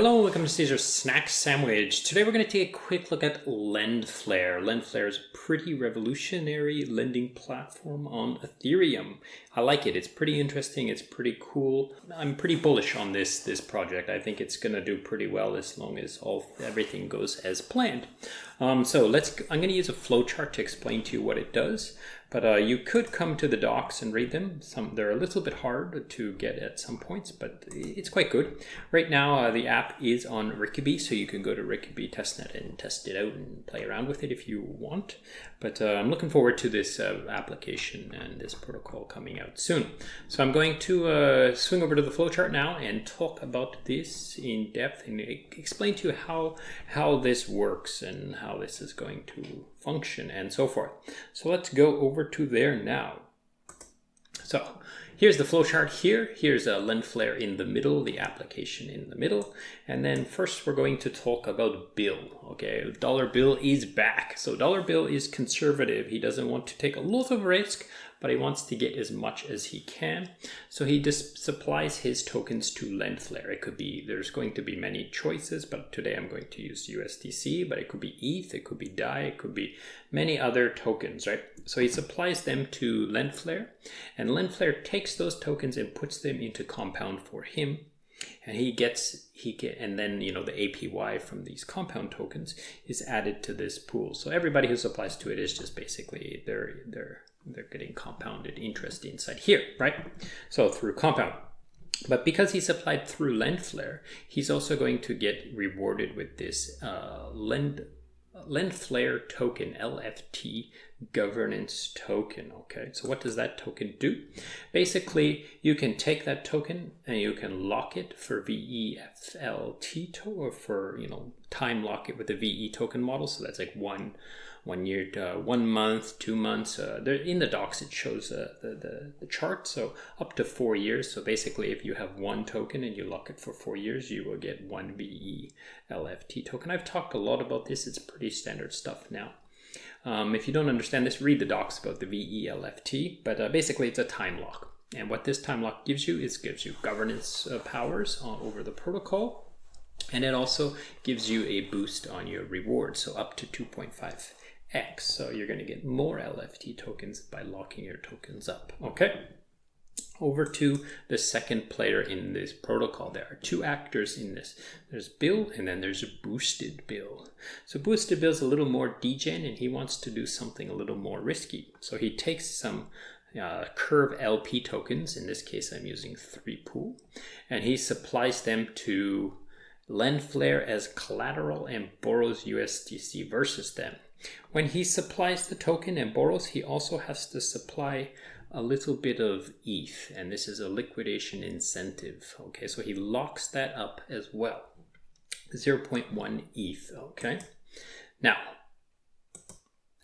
Hello, welcome to CEAZOR Snack Sandwich. Today we're going to take a quick look at LendFlare. LendFlare is a pretty revolutionary lending platform on Ethereum. I like it. It's pretty interesting. It's pretty cool. I'm pretty bullish on this project. I think it's going to do pretty well as long as everything goes as planned. I'm going to use a flowchart to explain to you what it does. But you could come to the docs and read them. They're a little bit hard to get at some points, but it's quite good. Right now, the app is on Rickaby, so you can go to Rickaby testnet and test it out and play around with it if you want. But I'm looking forward to this application and this protocol coming out soon. So I'm going to swing over to the flowchart now and talk about this in depth and explain to you how this works and how this is going to function and so forth. So let's go over to there now. So here's the flowchart here. Here's a LendFlare in the middle, the application in the middle. And then first we're going to talk about Bill. Okay, Dollar Bill is back. So Dollar Bill is conservative. He doesn't want to take a lot of risk, but he wants to get as much as he can. So he just supplies his tokens to LendFlare. There's going to be many choices, but today I'm going to use USDC, but it could be ETH, it could be DAI, it could be many other tokens, right? So he supplies them to LendFlare, and LendFlare takes those tokens and puts them into Compound for him. And and then, the APY from these compound tokens is added to this pool. So everybody who supplies to it is just basically they're getting compounded interest inside here, right? So through Compound. But because he supplied through LendFlare, he's also going to get rewarded with this LendFlare token, LFT governance token. Okay, so what does that token do? Basically, you can take that token and you can lock it for VEFLT or for time lock it with the VE token model. So that's like one year to 1 month, 2 months. There in the docs it shows the chart, so up to 4 years. So basically, if you have one token and you lock it for 4 years, you will get one VE LFT token. I've talked a lot about this. It's pretty standard stuff now. If you don't understand this, read the docs about the VE LFT. But basically, it's a time lock. And what this time lock gives you is governance powers over the protocol. And it also gives you a boost on your reward, so up to 2.5x. So you're going to get more LFT tokens by locking your tokens up. Okay. Over to the second player in this protocol. There are two actors in this. There's Bill and then there's a Boosted Bill. So Boosted Bill's a little more degen and he wants to do something a little more risky. So he takes some Curve LP tokens. In this case, I'm using 3 pool. And he supplies them to LendFlare as collateral and borrows USDC versus them. When he supplies the token and borrows, he also has to supply a little bit of ETH, and this is a liquidation incentive. Okay, so he locks that up as well. 0.1 ETH. Okay, now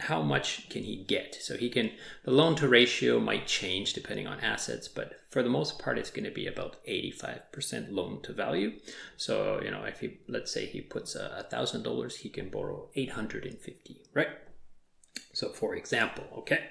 how much can he get? So the loan to ratio might change depending on assets, but for the most part, it's going to be about 85% loan to value. So, if let's say he puts $1,000, he can borrow $850, right? So for example, okay.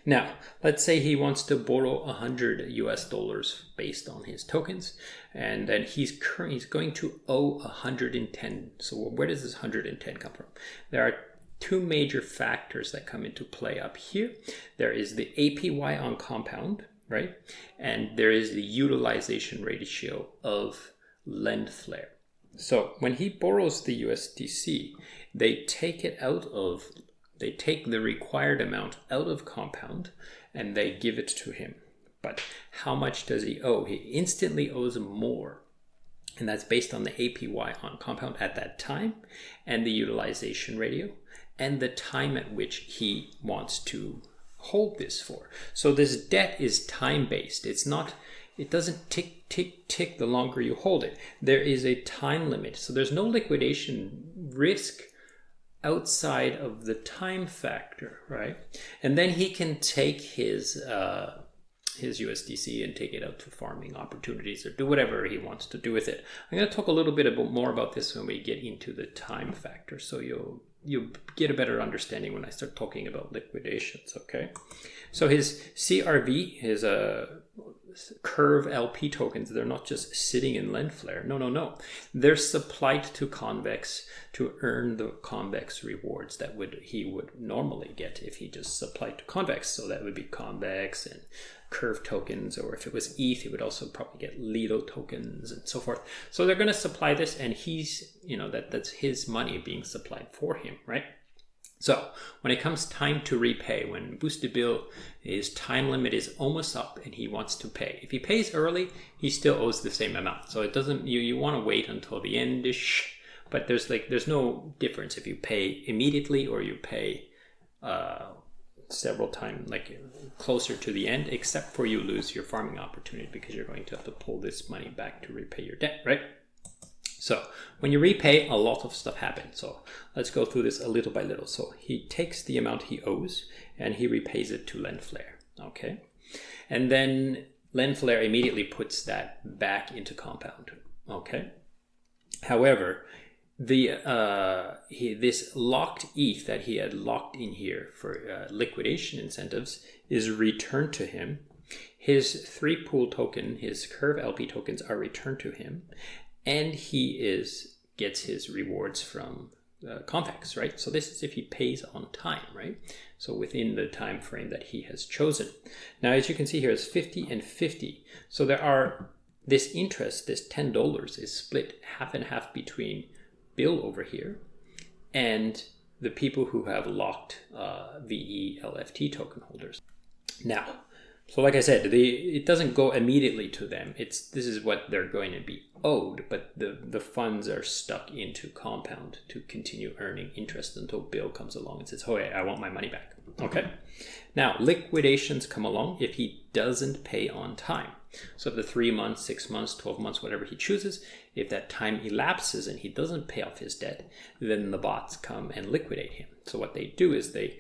Now, let's say he wants to borrow $100 based on his tokens, and then he's going to owe 110. So where does this 110 come from? There are two major factors that come into play up here. There is the APY on Compound, right? And there is the utilization ratio of LendFlare. So when he borrows the USDC, they take the required amount out of Compound and they give it to him. But how much does he owe? He instantly owes more. And that's based on the APY on Compound at that time and the utilization ratio and the time at which he wants to hold this for. So this debt is time-based. It doesn't tick, tick, tick the longer you hold it. There is a time limit. So there's no liquidation risk outside of the time factor, right? And then he can take his USDC and take it out to farming opportunities or do whatever he wants to do with it. I'm going to talk a little bit more about this when we get into the time factor, so you'll you get a better understanding when I start talking about liquidations, okay? So his CRV, his Curve LP tokens, they're not just sitting in LendFlare. No. They're supplied to Convex to earn the Convex rewards that he would normally get if he just supplied to Convex. So that would be Convex and Curve tokens, or if it was ETH, he would also probably get Lido tokens and so forth. So they're going to supply this, and he's, that's his money being supplied for him, right? So when it comes time to repay, when Boosted Bill, his time limit is almost up and he wants to pay. If he pays early, he still owes the same amount. So it doesn't, you want to wait until the end-ish, but there's no difference if you pay immediately or you pay several times, like closer to the end, except for you lose your farming opportunity because you're going to have to pull this money back to repay your debt, right? So when you repay, a lot of stuff happens. So let's go through this a little by little. So he takes the amount he owes and he repays it to LendFlare, okay? And then LendFlare immediately puts that back into Compound, okay? However, this locked ETH that he had locked in here for liquidation incentives is returned to him. His 3 pool token, his Curve LP tokens, are returned to him, and he gets his rewards from Convex, right? So this is if he pays on time, right? So within the time frame that he has chosen. Now, as you can see here, it's 50 and 50. So there are this interest, this $10 is split half and half between Bill over here and the people who have locked VE LFT token holders. Now, so like I said, it doesn't go immediately to them. This is what they're going to be owed, but the funds are stuck into Compound to continue earning interest until Bill comes along and says, oh, hey, I want my money back. Okay. Now, liquidations come along if he doesn't pay on time. So if the 3 months, 6 months, 12 months, whatever he chooses, if that time elapses and he doesn't pay off his debt, then the bots come and liquidate him. So what they do is they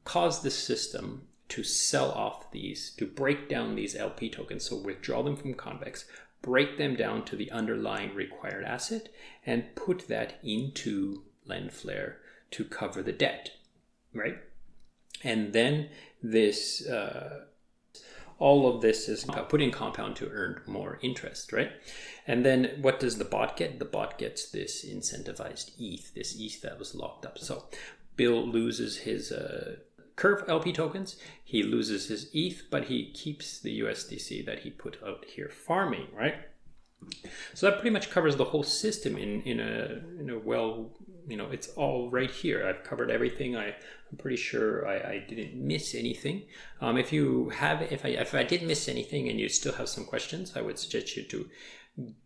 cause the system to sell off these, to break down these LP tokens, so withdraw them from Convex, break them down to the underlying required asset, and put that into LendFlare to cover the debt, right? And then this, all of this is put in Compound to earn more interest, right? And then what does the bot get? The bot gets this incentivized ETH, this ETH that was locked up. So Bill loses his Curve LP tokens, he loses his ETH, but he keeps the USDC that he put out here farming, right? So that pretty much covers the whole system in a well, it's all right here. I've covered everything. I'm pretty sure I didn't miss anything. If I did miss anything and you still have some questions, I would suggest you to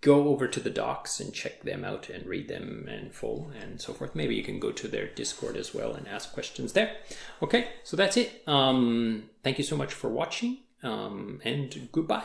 go over to the docs and check them out and read them in full and so forth. Maybe you can go to their Discord as well and ask questions there. Okay, so that's it. Thank you so much for watching, and goodbye.